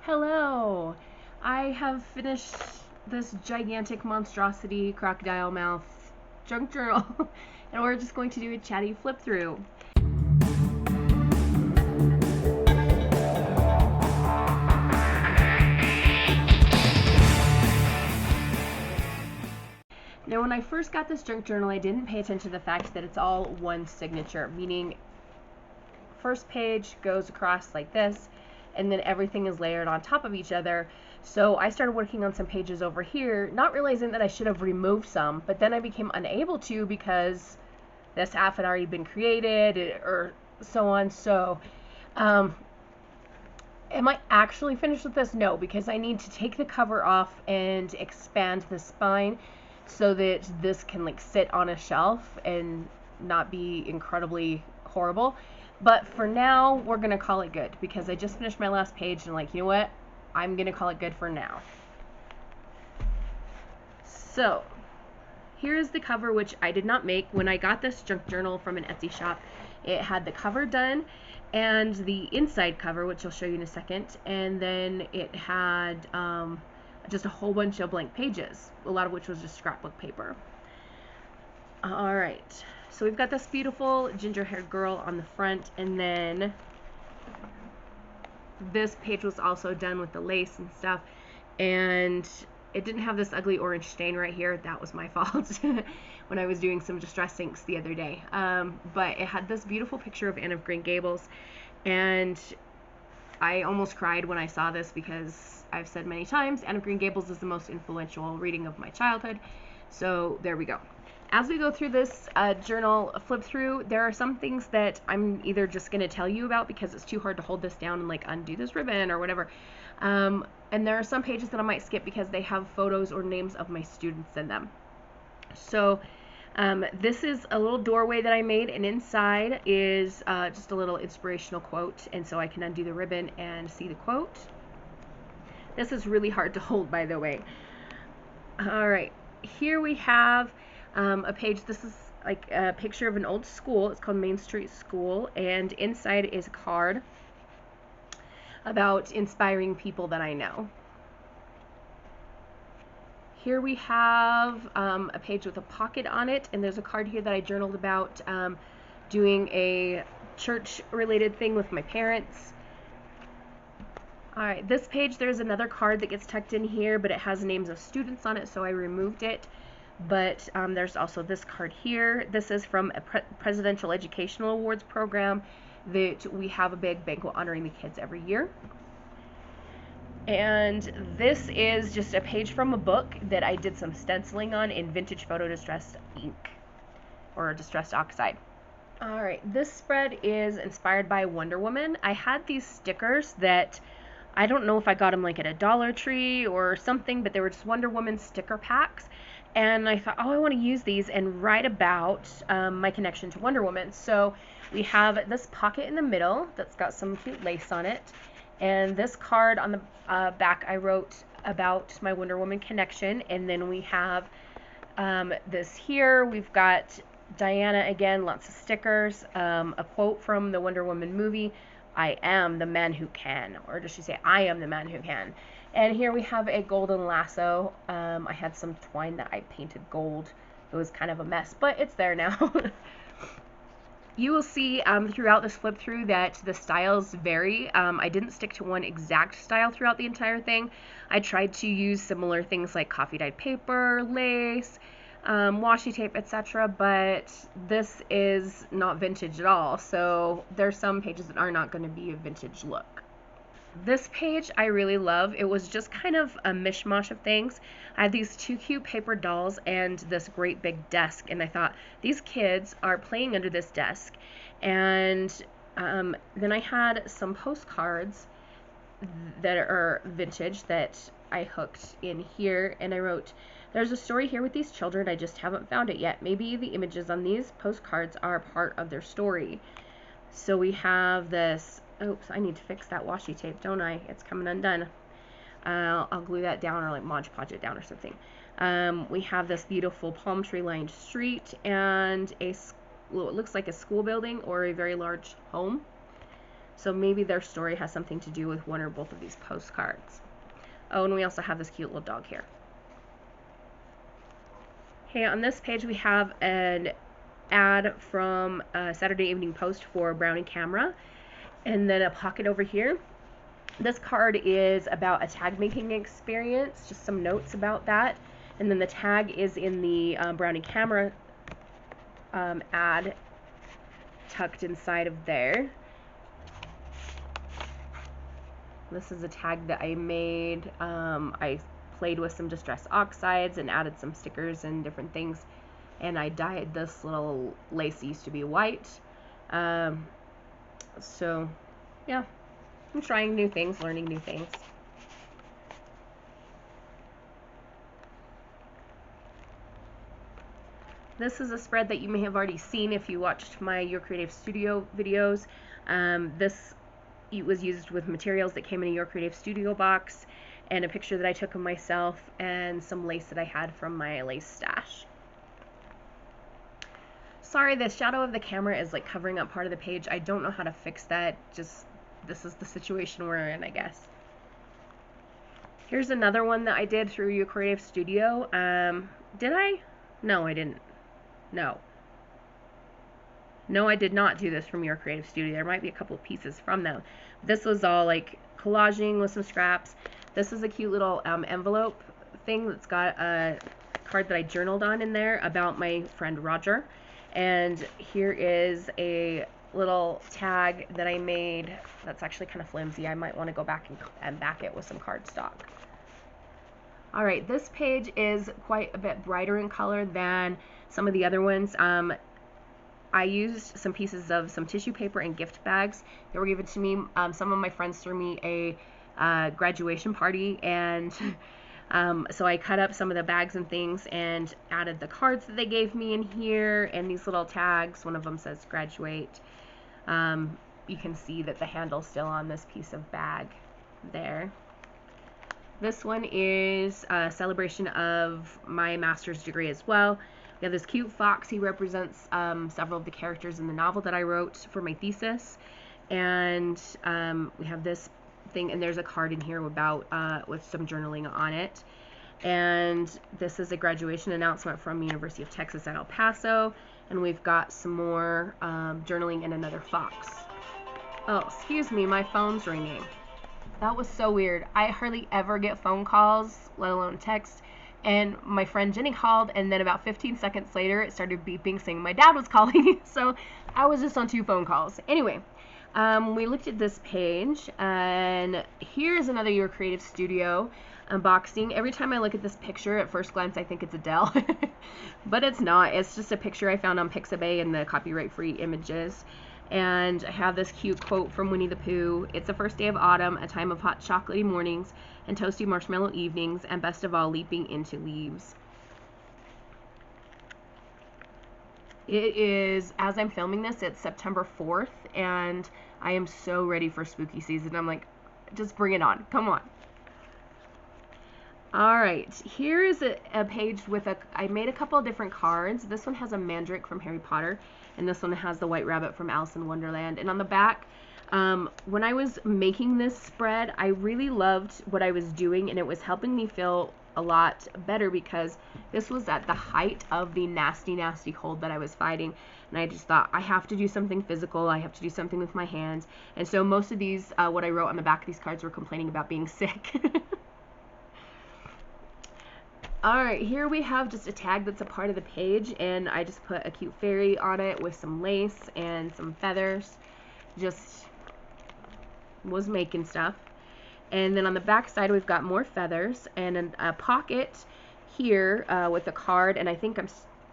Hello! I have finished this gigantic monstrosity crocodile mouth junk journal and we're just going to do a chatty flip through. Now when I first got this junk journal, I didn't pay attention to the fact that it's all one signature, meaning first page goes across like this and then everything is layered on top of each other. So I started working on some pages over here, not realizing that I should have removed some, but then I became unable to because this half had already been created or so on. So am I actually finished with this? No, because I need to take the cover off and expand the spine so that this can like sit on a shelf and not be incredibly horrible. But for now, we're going to call it good because I just finished my last page and like, you know what? I'm going to call it good for now. So here is the cover, which I did not make. When I got this junk journal from an Etsy shop, it had the cover done and the inside cover, which I'll show you in a second. And then it had just a whole bunch of blank pages, a lot of which was just scrapbook paper. All right. So we've got this beautiful ginger-haired girl on the front, and then this page was also done with the lace and stuff, and it didn't have this ugly orange stain right here. That was my fault when I was doing some distress inks the other day. But it had this beautiful picture of Anne of Green Gables, and I almost cried when I saw this because I've said many times Anne of Green Gables is the most influential reading of my childhood. So there we go. As we go through this journal flip through, there are some things that I'm either just going to tell you about because it's too hard to hold this down and like undo this ribbon or whatever. And there are some pages that I might skip because they have photos or names of my students in them. So this is a little doorway that I made, and inside is just a little inspirational quote, and so I can undo the ribbon and see the quote. This is really hard to hold, by the way. All right, here we have a page. This is like a picture of an old school. It's called Main Street School, and inside is a card about inspiring people that I know. Here we have a page with a pocket on it, and there's a card here that I journaled about doing a church-related thing with my parents. All right, this page, there's another card that gets tucked in here, but it has names of students on it, so I removed it. But there's also this card here. This is from a Presidential Educational Awards program that we have a big banquet honoring the kids every year. And this is just a page from a book that I did some stenciling on in vintage photo distressed ink or distressed oxide. All right, this spread is inspired by Wonder Woman. I had these stickers that I don't know if I got them like at a Dollar Tree or something, but they were just Wonder Woman sticker packs. And I thought, oh, I want to use these and write about my connection to Wonder Woman. So we have this pocket in the middle that's got some cute lace on it. And this card on the back, I wrote about my Wonder Woman connection. And then we have this here. We've got Diana again, lots of stickers. A quote from the Wonder Woman movie, I am the man who can. Or does she say, I am the man who can? And here we have a golden lasso. I had some twine that I painted gold. It was kind of a mess, but it's there now. You will see throughout this flip through that the styles vary. I didn't stick to one exact style throughout the entire thing. I tried to use similar things like coffee dyed paper, lace, washi tape, etc. But this is not vintage at all. So there's some pages that are not going to be a vintage look. This page I really love. It was just kind of a mishmash of things. I had these two cute paper dolls and this great big desk, and I thought these kids are playing under this desk. And then I had some postcards that are vintage that I hooked in here, and I wrote, there's a story here with these children, I just haven't found it yet. Maybe the images on these postcards are part of their story. So we have this, oops, I need to fix that washi tape, don't I? It's coming undone. I'll glue that down or like Mod Podge it down or something. We have this beautiful palm tree lined street and well, it looks like a school building or a very large home. So maybe their story has something to do with one or both of these postcards. Oh, and we also have this cute little dog here. Okay, on this page we have an ad from Saturday Evening Post for Brownie Camera, and then a pocket over here. This card is about a tag making experience, just some notes about that, and then the tag is in the Brownie Camera ad tucked inside of there. This is a tag that I made. I played with some distress oxides and added some stickers and different things, and I dyed this little lace that used to be white. So yeah, I'm trying new things, learning new things. This is a spread that you may have already seen if you watched my Your Creative Studio videos. This was used with materials that came in a Your Creative Studio box, and a picture that I took of myself, and some lace that I had from my lace stash. Sorry, the shadow of the camera is like covering up part of the page. I don't know how to fix that. Just, this is the situation we're in, I guess. Here's another one that I did through Your Creative Studio. Did I? No, I didn't. No, I did not do this from Your Creative Studio. There might be a couple of pieces from them. This was all like collaging with some scraps. This is a cute little envelope thing that's got a card that I journaled on in there about my friend Roger. And here is a little tag that I made that's actually kind of flimsy. I might want to go back and back it with some cardstock. All right, this page is quite a bit brighter in color than some of the other ones. I used some pieces of some tissue paper and gift bags that were given to me. Some of my friends threw me a graduation party, and so I cut up some of the bags and things and added the cards that they gave me in here and these little tags. One of them says graduate. You can see that the handle's still on this piece of bag there. This one is a celebration of my master's degree as well. We have this cute fox. He represents several of the characters in the novel that I wrote for my thesis. And we have this thing, and there's a card in here about with some journaling on it. And this is a graduation announcement from University of Texas at El Paso. And we've got some more journaling and another fox. Oh, excuse me, my phone's ringing. That was so weird. I hardly ever get phone calls, let alone text. And my friend Jenny called, and then about 15 seconds later, it started beeping saying my dad was calling. So I was just on 2 phone calls. Anyway, we looked at this page, and here's another Your Creative Studio unboxing. Every time I look at this picture, at first glance, I think it's Adele. But it's not. It's just a picture I found on Pixabay in the copyright-free images. And I have this cute quote from Winnie the Pooh. It's the first day of autumn, a time of hot chocolatey mornings and toasty marshmallow evenings, and best of all, leaping into leaves. It is, as I'm filming this, it's September 4th, and I am so ready for spooky season. I'm like, just bring it on. Come on. Alright, here is a page with I made a couple of different cards. This one has a mandrake from Harry Potter, and this one has the white rabbit from Alice in Wonderland. And on the back, when I was making this spread, I really loved what I was doing, and it was helping me feel a lot better because this was at the height of the nasty, nasty cold that I was fighting. And I just thought, I have to do something physical. I have to do something with my hands. And so most of these, what I wrote on the back of these cards were complaining about being sick. Alright, here we have just a tag that's a part of the page, and I just put a cute fairy on it with some lace and some feathers. Just was making stuff. And then on the back side we've got more feathers and a pocket here with a card, and I think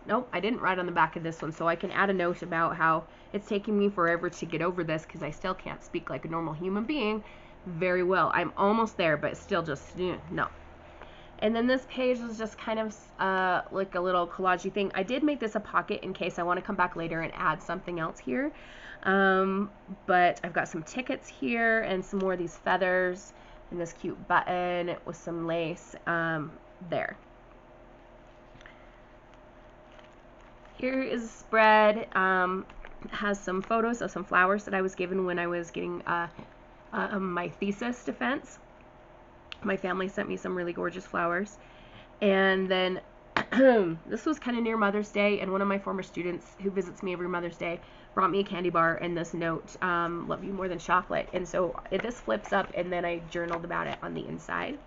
nope, I didn't write on the back of this one, so I can add a note about how it's taking me forever to get over this because I still can't speak like a normal human being very well. I'm almost there, but still just, no. And then this page is just kind of like a little collage-y thing. I did make this a pocket in case I want to come back later and add something else here. But I've got some tickets here and some more of these feathers and this cute button with some lace there. Here is a spread. It has some photos of some flowers that I was given when I was getting my thesis defense. My family sent me some really gorgeous flowers. And then this was kind of near Mother's Day, and one of my former students who visits me every Mother's Day brought me a candy bar and this note, love you more than chocolate. And so this flips up, and then I journaled about it on the inside.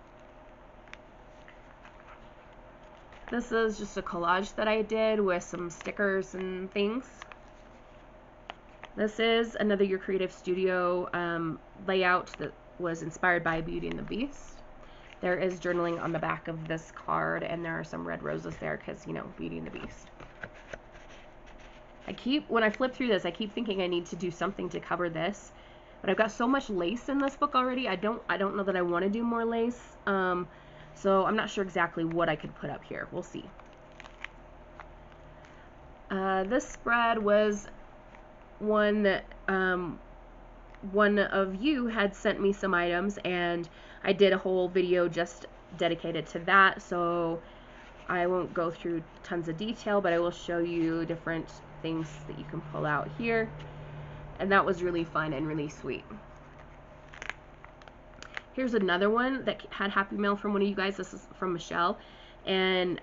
This is just a collage that I did with some stickers and things. This is another Your Creative Studio layout that was inspired by Beauty and the Beast. There is journaling on the back of this card, and there are some red roses there because, you know, Beauty and the Beast. When I flip through this, I keep thinking I need to do something to cover this, but I've got so much lace in this book already. I don't know that I want to do more lace. So I'm not sure exactly what I could put up here. We'll see. This spread was one that one of you had sent me some items, and I did a whole video just dedicated to that, so I won't go through tons of detail, but I will show you different things that you can pull out here, and that was really fun and really sweet. Here's another one that had Happy Mail from one of you guys. This is from Michelle. And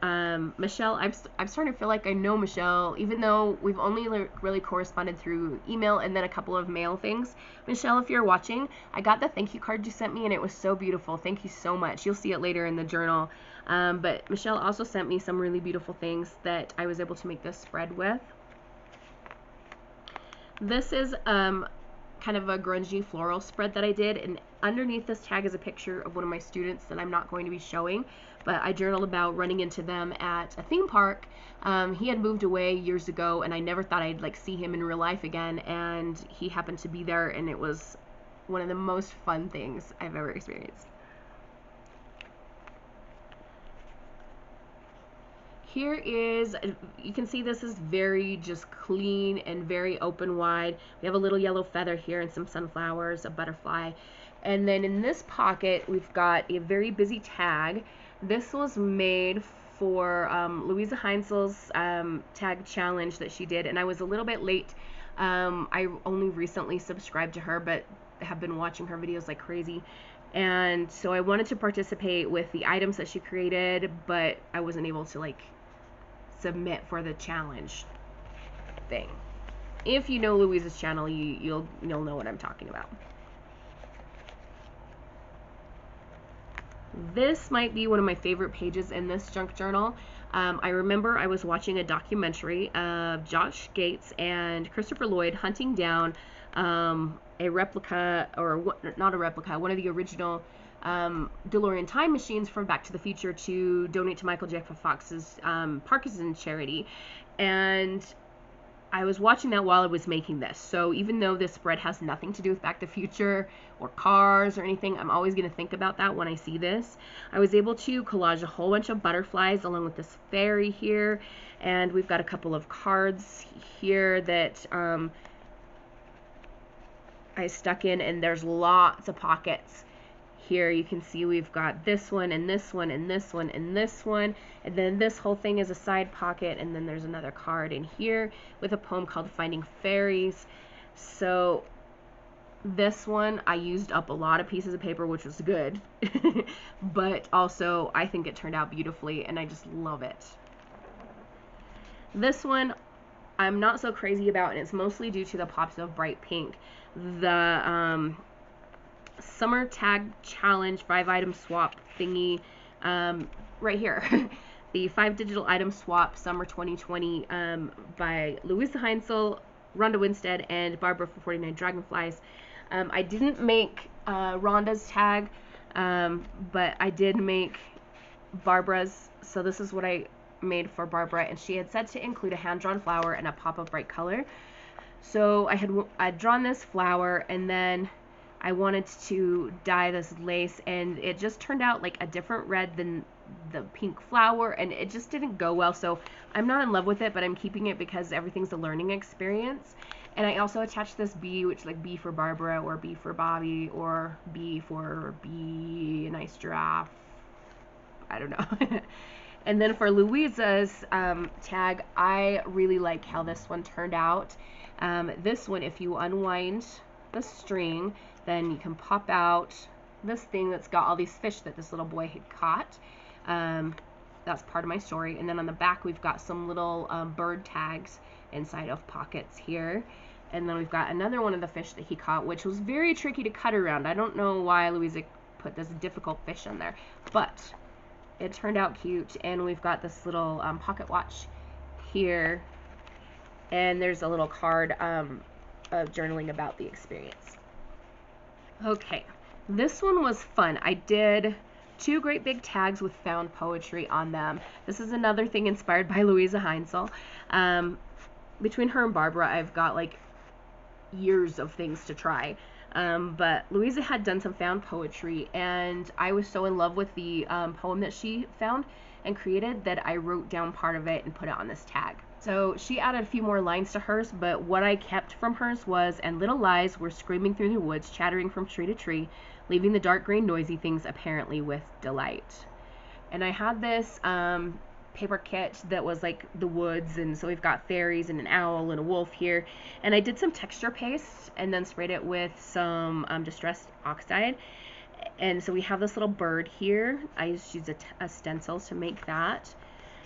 Michelle, I'm starting to feel like I know Michelle, even though we've only really corresponded through email and then a couple of mail things. Michelle, if you're watching, I got the thank you card you sent me, and it was so beautiful. Thank you so much. You'll see it later in the journal. But Michelle also sent me some really beautiful things that I was able to make this spread with. This is kind of a grungy floral spread that I did, and underneath this tag is a picture of one of my students that I'm not going to be showing, but I journaled about running into them at a theme park. He had moved away years ago, and I never thought I'd like see him in real life again, and he happened to be there, and it was one of the most fun things I've ever experienced. Here is, you can see this is very just clean and very open wide. We have a little yellow feather here and some sunflowers, a butterfly. And then in this pocket, we've got a very busy tag. This was made for Louisa Heinzel's tag challenge that she did, and I was a little bit late. I only recently subscribed to her, but have been watching her videos like crazy. And so I wanted to participate with the items that she created, but I wasn't able to like submit for the challenge thing. If you know Louisa's channel, you'll know what I'm talking about. This might be one of my favorite pages in this junk journal. I remember I was watching a documentary of Josh Gates and Christopher Lloyd hunting down a replica, or not a replica, one of the original DeLorean time machines from Back to the Future to donate to Michael J. Fox's Parkinson's charity. And I was watching that while I was making this. So even though this spread has nothing to do with Back to the Future or cars or anything, I'm always going to think about that when I see this. I was able to collage a whole bunch of butterflies along with this fairy here. And we've got a couple of cards here that I stuck in, and there's lots of pockets. Here you can see we've got this one and this one and this one and this one, and then this whole thing is a side pocket, and then there's another card in here with a poem called Finding Fairies. So this one I used up a lot of pieces of paper, which was good, but also I think it turned out beautifully, and I just love it. This one I'm not so crazy about, and it's mostly due to the pops of bright pink. The Summer Tag Challenge 5-item swap thingy right here. The 5 digital item swap Summer 2020 by Louisa Heinzel, Rhonda Winstead, and Barbara for 49 Dragonflies. I didn't make Rhonda's tag, but I did make Barbara's. So this is what I made for Barbara, and she had said to include a hand-drawn flower and a pop of bright color. So I'd drawn this flower, and then I wanted to dye this lace, and it just turned out like a different red than the pink flower, and it just didn't go well. So I'm not in love with it, but I'm keeping it because everything's a learning experience. And I also attached this B, which like B for Barbara, or B for Bobby, or B for a nice giraffe. I don't know. And then for Louisa's tag, I really like how this one turned out. This one, if you unwind the string, then you can pop out this thing that's got all these fish that this little boy had caught. That's part of my story. And then on the back, we've got some little bird tags inside of pockets here. And then we've got another one of the fish that he caught, which was very tricky to cut around. I don't know why Louisa put this difficult fish in there, but it turned out cute. And we've got this little pocket watch here, and there's a little card of journaling about the experience. Okay, this one was fun. I did 2 great big tags with found poetry on them. This is another thing inspired by Louisa Heinzel. Between her and Barbara, I've got like years of things to try. But Louisa had done some found poetry, and I was so in love with the poem that she found and created that I wrote down part of it and put it on this tag. So she added a few more lines to hers, but what I kept from hers was, and little lies were screaming through the woods, chattering from tree to tree, leaving the dark green noisy things apparently with delight. And I had this paper kit that was like the woods, and so we've got fairies and an owl and a wolf here, and I did some texture paste and then sprayed it with some distressed oxide, and so we have this little bird here. I just used a stencil to make that,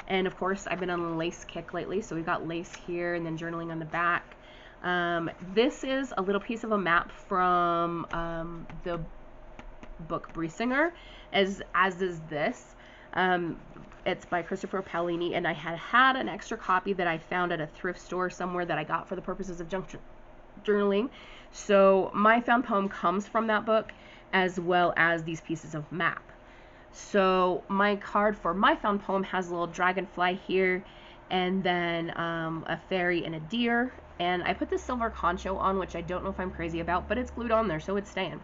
and of course I've been on a lace kick lately, so we've got lace here and then journaling on the back. This is a little piece of a map from the book Briesinger, as is this. It's by Christopher Paolini, and I had an extra copy that I found at a thrift store somewhere that I got for the purposes of junk journaling. So my found poem comes from that book, as well as these pieces of map. So my card for my found poem has a little dragonfly here, and then a fairy and a deer. And I put this silver concho on, which I don't know if I'm crazy about, but it's glued on there, so it's staying.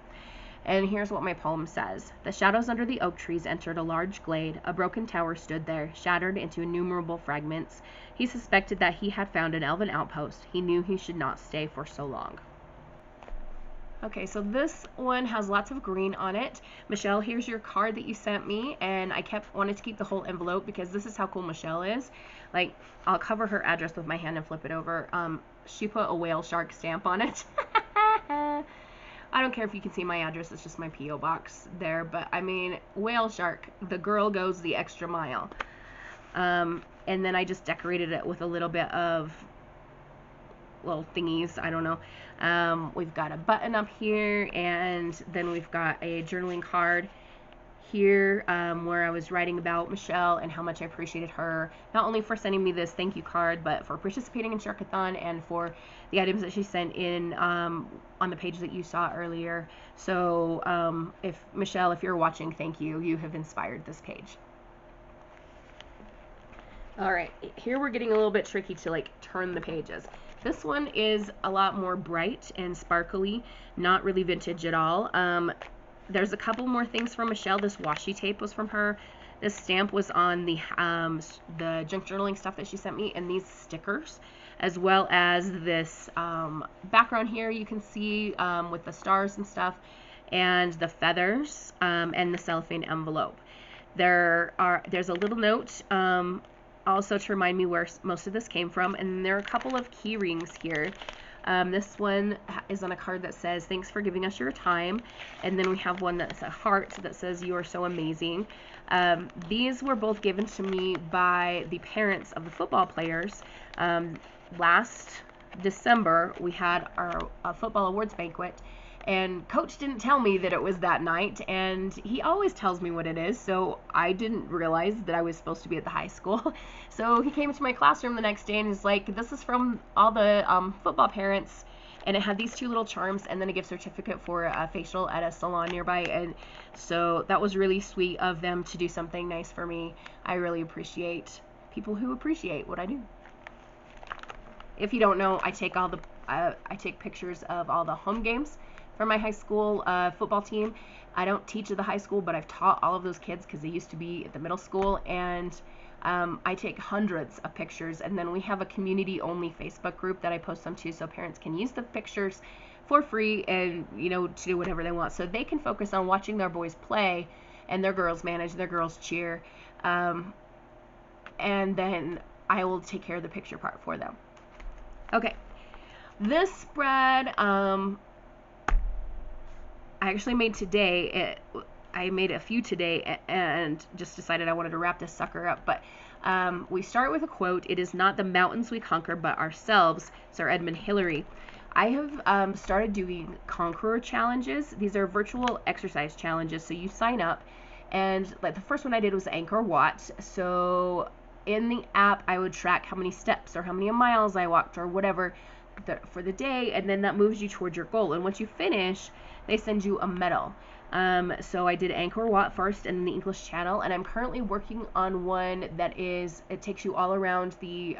And here's what my poem says. The shadows under the oak trees entered a large glade. A broken tower stood there, shattered into innumerable fragments. He suspected that he had found an elven outpost. He knew he should not stay for so long. Okay, so this one has lots of green on it. Michelle, here's your card that you sent me, and I wanted to keep the whole envelope because this is how cool Michelle is. Like, I'll cover her address with my hand and flip it over. She put a whale shark stamp on it. I don't care if you can see my address, it's just my P.O. box there, but I mean, whale shark, the girl goes the extra mile. And then I just decorated it with a little bit of little thingies, I don't know. We've got a button up here, and then we've got a journaling card here where I was writing about Michelle and how much I appreciated her, not only for sending me this thank you card, but for participating in Sharkathon and for the items that she sent in on the page that you saw earlier. So if Michelle, if you're watching, thank you. You have inspired this page. All right, here we're getting a little bit tricky to like turn the pages. This one is a lot more bright and sparkly, not really vintage at all. There's a couple more things from Michelle. This washi tape was from her. This stamp was on the junk journaling stuff that she sent me, and these stickers, as well as this background here you can see with the stars and stuff, and the feathers, and the cellophane envelope. There's a little note also to remind me where most of this came from, and there are a couple of key rings here. This one is on a card that says, thanks for giving us your time. And then we have one that's a heart that says, you are so amazing. These were both given to me by the parents of the football players. Last December, we had our football awards banquet, and Coach didn't tell me that it was that night, and he always tells me what it is, so I didn't realize that I was supposed to be at the high school. So he came to my classroom the next day and he's like, this is from all the football parents, and it had these 2 little charms and then a gift certificate for a facial at a salon nearby, and so that was really sweet of them to do something nice for me. I really appreciate people who appreciate what I do. If you don't know, I take pictures of all the home games for my high school football team. I don't teach at the high school, but I've taught all of those kids because they used to be at the middle school, and I take hundreds of pictures, and then we have a community-only Facebook group that I post them to so parents can use the pictures for free and, you know, to do whatever they want, so they can focus on watching their boys play and their girls manage, their girls cheer. and then I will take care of the picture part for them. Okay, this spread I actually made today. I made a few today and just decided I wanted to wrap this sucker up. But we start with a quote. It is not the mountains we conquer, but ourselves. Sir Edmund Hillary. I have started doing Conqueror challenges. These are virtual exercise challenges. So you sign up, and like the first one I did was Anchor Watt. So in the app, I would track how many steps or how many miles I walked or whatever for the day, and then that moves you towards your goal. And once you finish, they send you a medal. So I did Angkor Wat first and then the English Channel, and I'm currently working on one that it takes you all around the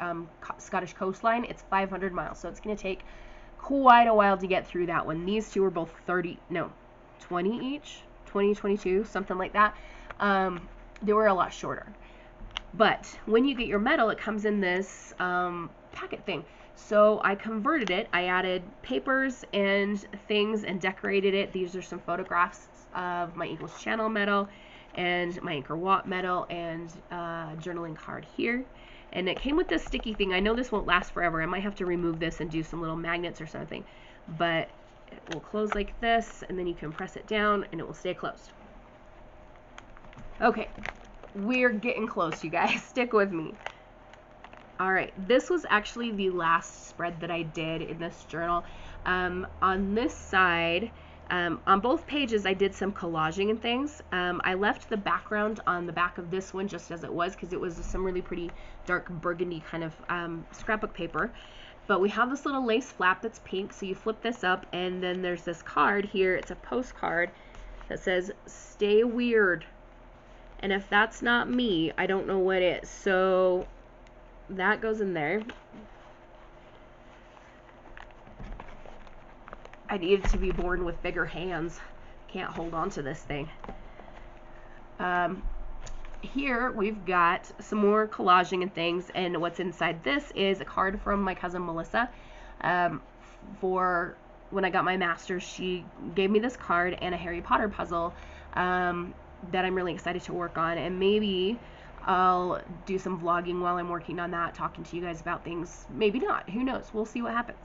Scottish coastline. It's 500 miles, so it's going to take quite a while to get through that one. These two are both 20 each, 20, 22, something like that. They were a lot shorter. But when you get your medal, it comes in this packet thing. So I converted it. I added papers and things and decorated it. These are some photographs of my English Channel medal and my Angkor Wat medal and journaling card here. And it came with this sticky thing. I know this won't last forever. I might have to remove this and do some little magnets or something. But it will close like this, and then you can press it down and it will stay closed. Okay, we're getting close, you guys. Stick with me. Alright, this was actually the last spread that I did in this journal. On this side, on both pages, I did some collaging and things. I left the background on the back of this one just as it was, because it was some really pretty dark burgundy kind of scrapbook paper. But we have this little lace flap that's pink, so you flip this up, and then there's this card here. It's a postcard that says, "Stay weird." And if that's not me, I don't know what is. So that goes in there. I needed to be born with bigger hands. Can't hold on to this thing. Here we've got some more collaging and things, and what's inside this is a card from my cousin Melissa. For when I got my master's, she gave me this card and a Harry Potter puzzle that I'm really excited to work on, and maybe I'll do some vlogging while I'm working on that, talking to you guys about things. Maybe not. Who knows? We'll see what happens.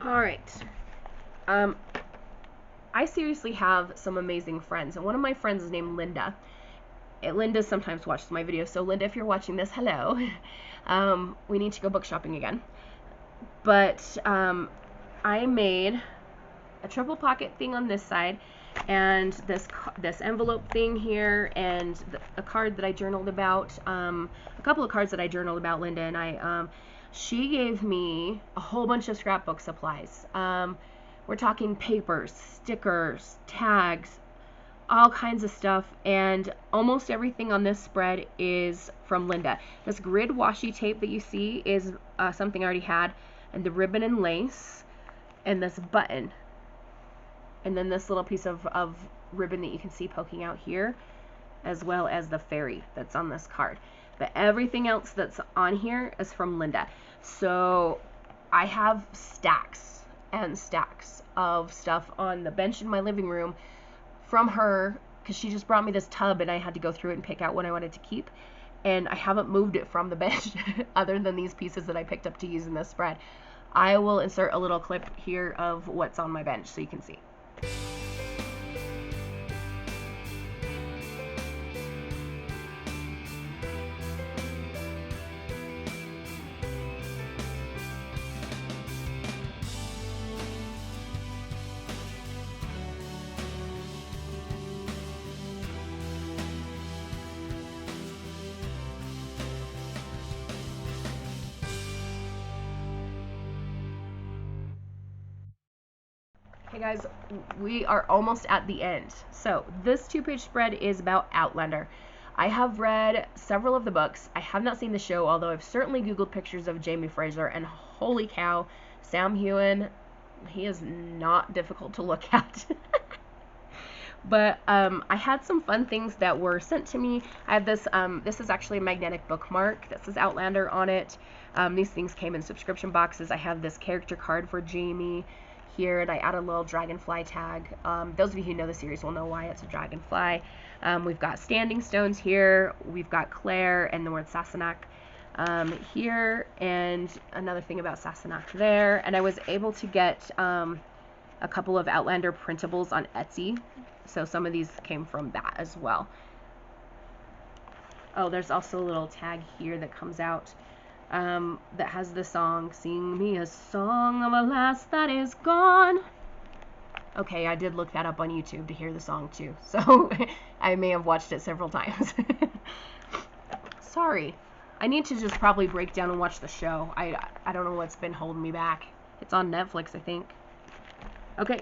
Alright. I seriously have some amazing friends, and one of my friends is named Linda. Linda sometimes watches my videos, so Linda, if you're watching this, hello. We need to go book shopping again. But I made a triple pocket thing on this side, and this envelope thing here, and a card that I journaled about, a couple of cards that I journaled about Linda and I. She gave me a whole bunch of scrapbook supplies. We're talking papers, stickers, tags, all kinds of stuff, and almost everything on this spread is from Linda. This grid washi tape that you see is something I already had, and the ribbon and lace, and this button, and then this little piece of ribbon that you can see poking out here, as well as the fairy that's on this card. But everything else that's on here is from Linda. So I have stacks and stacks of stuff on the bench in my living room from her, because she just brought me this tub and I had to go through it and pick out what I wanted to keep. And I haven't moved it from the bench other than these pieces that I picked up to use in this spread. I will insert a little clip here of what's on my bench so you can see. Hey guys, we are almost at the end. So this 2-page spread is about Outlander. I have read several of the books. I have not seen the show, although I've certainly Googled pictures of Jamie Fraser, and holy cow, Sam Heughan, he is not difficult to look at. But I had some fun things that were sent to me. I have this, this is actually a magnetic bookmark that says Outlander on it. These things came in subscription boxes. I have this character card for Jamie here, and I added a little dragonfly tag. Those of you who know the series will know why it's a dragonfly. We've got standing stones here, we've got Claire and the word Sassenach here, and another thing about Sassenach there. And I was able to get a couple of Outlander printables on Etsy, so some of these came from that as well. Oh, there's also a little tag here that comes out that has the song, "Sing me a song of a lass that is gone." Okay, I did look that up on YouTube to hear the song too, so I may have watched it several times. Sorry. I need to just probably break down and watch the show. I don't know what's been holding me back. It's on Netflix, I think. Okay,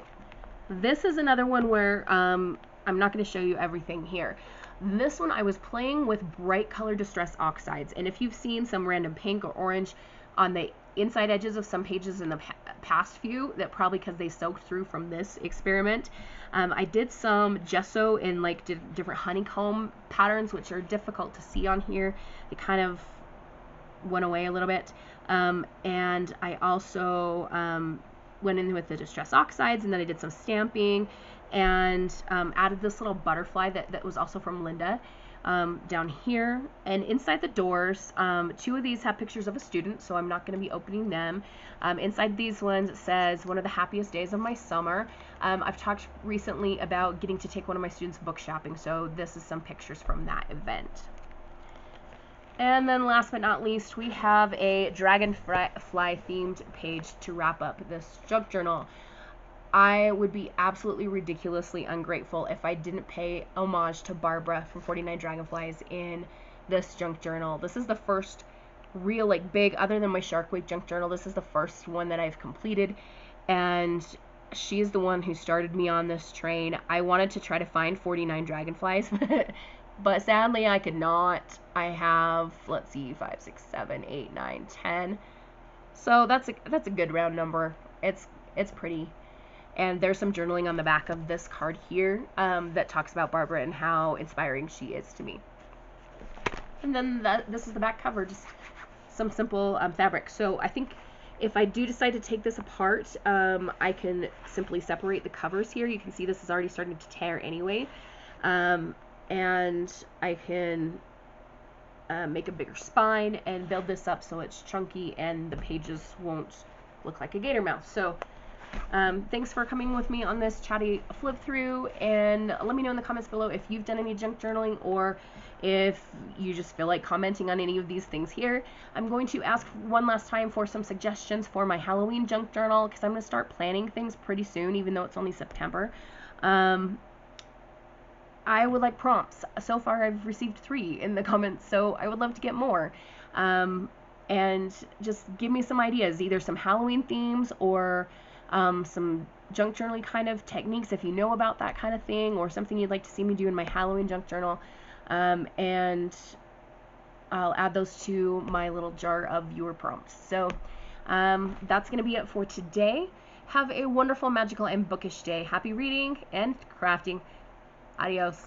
this is another one where I'm not going to show you everything here. This one I was playing with bright color distress oxides, and if you've seen some random pink or orange on the inside edges of some pages in the past few, that probably because they soaked through from this experiment. I did some gesso in like different honeycomb patterns, which are difficult to see on here. They kind of went away a little bit, and I also went in with the distress oxides, and then I did some stamping and added this little butterfly that was also from Linda down here. And inside the doors, 2 of these have pictures of a student, so I'm not going to be opening them. Inside these ones it says, "One of the happiest days of my summer." I've talked recently about getting to take one of my students book shopping, so this is some pictures from that event. And then last but not least, we have a dragonfly themed page to wrap up this junk journal. I would be absolutely ridiculously ungrateful if I didn't pay homage to Barbara from 49 Dragonflies in this junk journal. This is the first real, like, big, other than my Shark Week junk journal, this is the first one that I've completed, and she's the one who started me on this train. I wanted to try to find 49 Dragonflies, but sadly I could not. I have, let's see, 5, 6, 7, 8, 9, 10. So that's a good round number. It's pretty. And there's some journaling on the back of this card here that talks about Barbara and how inspiring she is to me. And then this is the back cover, just some simple fabric. So I think if I do decide to take this apart, I can simply separate the covers here. You can see this is already starting to tear anyway. And I can make a bigger spine and build this up so it's chunky and the pages won't look like a gator mouth. So thanks for coming with me on this chatty flip through, and let me know in the comments below if you've done any junk journaling or if you just feel like commenting on any of these things here. I'm going to ask one last time for some suggestions for my Halloween junk journal, because I'm going to start planning things pretty soon, even though it's only September. I would like prompts. So far I've received 3 in the comments, so I would love to get more. And just give me some ideas, either some Halloween themes or some junk journaling kind of techniques if you know about that kind of thing, or something you'd like to see me do in my Halloween junk journal, and I'll add those to my little jar of viewer prompts. So that's going to be it for today. Have a wonderful, magical, and bookish day. Happy reading and crafting. Adios.